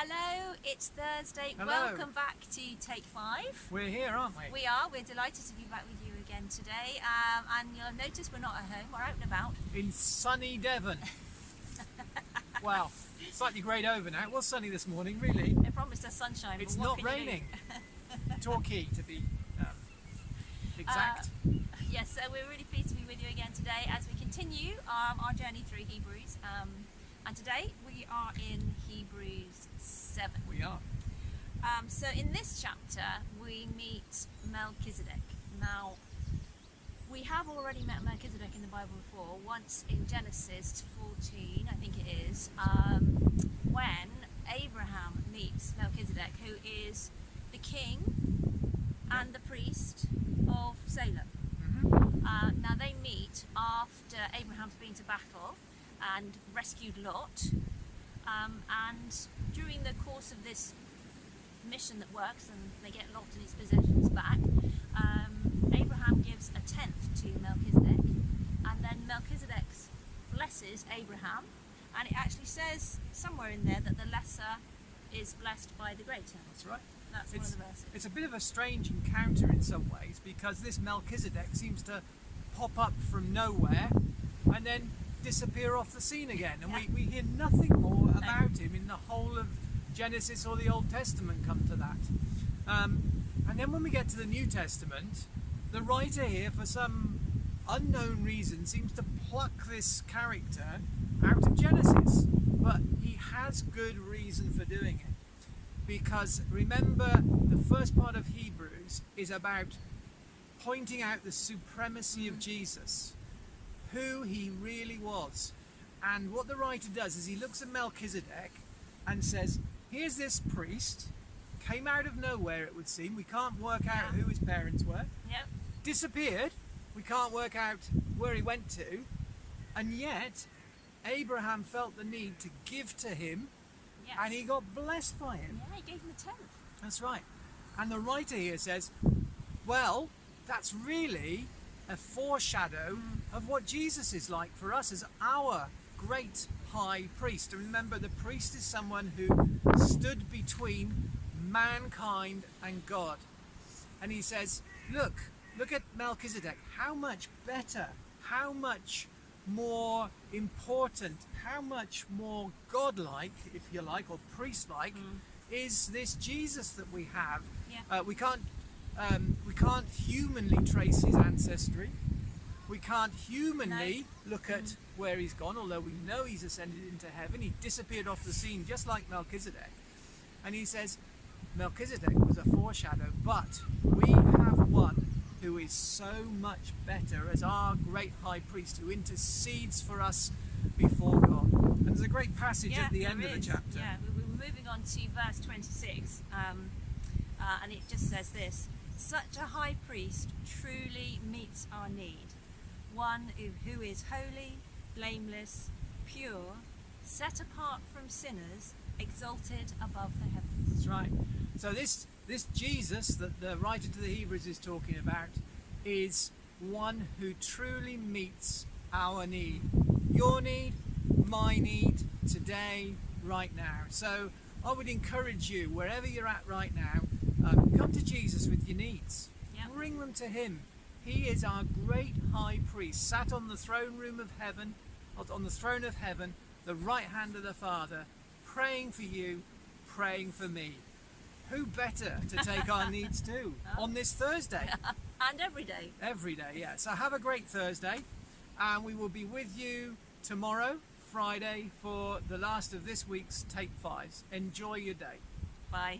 Hello, it's Thursday. Hello. Welcome back to Take 5. We're here, aren't we? We are. We're delighted to be back with you again today. And you'll notice we're not at home. We're out and about. In sunny Devon. Wow, slightly greyed over now. It was sunny this morning, really. They promised us sunshine. It's but what not can you do? raining. Torquay, to be exact. Yes, so we're really pleased to be with you again today as we continue our journey through Hebrews. And today we are in Hebrews 7. We are. So in this chapter we meet Melchizedek. Now, we have already met Melchizedek in the Bible before, once in Genesis 14, I think it is, when Abraham meets Melchizedek, who is the king and the priest of Salem. Now they meet after Abraham's been to battle and rescued Lot, and during the course of this mission that works and they get Lot and his possessions back, Abraham gives a tenth to Melchizedek, and then Melchizedek blesses Abraham, and it actually says somewhere in there that the lesser is blessed by the greater. That's right. That's one of the verses. It's a bit of a strange encounter in some ways, because this Melchizedek seems to pop up from nowhere and then disappear off the scene again, and we hear nothing more about him in the whole of Genesis or the Old Testament, come to that. And then when we get to the New Testament, the writer here, for some unknown reason, seems to pluck this character out of Genesis, but he has good reason for doing it. Because remember, the first part of Hebrews is about pointing out the supremacy of Jesus, who he really was. And what the writer does is he looks at Melchizedek and says, here's this priest, came out of nowhere, it would seem. We can't work out who his parents were. Yep. Disappeared. We can't work out where he went to. And yet, Abraham felt the need to give to him. Yes. And he got blessed by him. Yeah, he gave him a tenth. That's right. And the writer here says, well, that's really a foreshadow of what Jesus is like for us as our great high priest. And remember, the priest is someone who stood between mankind and God. And he says, look at Melchizedek. How much better, how much more important, how much more godlike, if you like, or priest-like, is this Jesus that we have. We can't humanly trace his ancestry. We can't humanly look at where he's gone, although we know he's ascended into heaven. He disappeared off the scene just like Melchizedek. And he says Melchizedek was a foreshadow, but we have one who is so much better as our great high priest, who intercedes for us before God. And there's a great passage at the end of the chapter. Yeah, we're moving on to verse 26, and it just says this: such a high priest truly meets our need, one who is holy, blameless, pure, set apart from sinners, exalted above the heavens. That's right. So this Jesus that the writer to the Hebrews is talking about is one who truly meets our need. Your need, my need, today, right now. So I would encourage you, wherever you're at right now, come to Jesus with your needs. Yep. Bring them to him. He is our great high priest, sat on the throne room of heaven, on the throne of heaven, the right hand of the Father, praying for you, praying for me. Who better to take our needs to on this Thursday? And every day. Every day, yeah. So have a great Thursday, and we will be with you tomorrow, Friday, for the last of this week's Take 5s. Enjoy your day. Bye.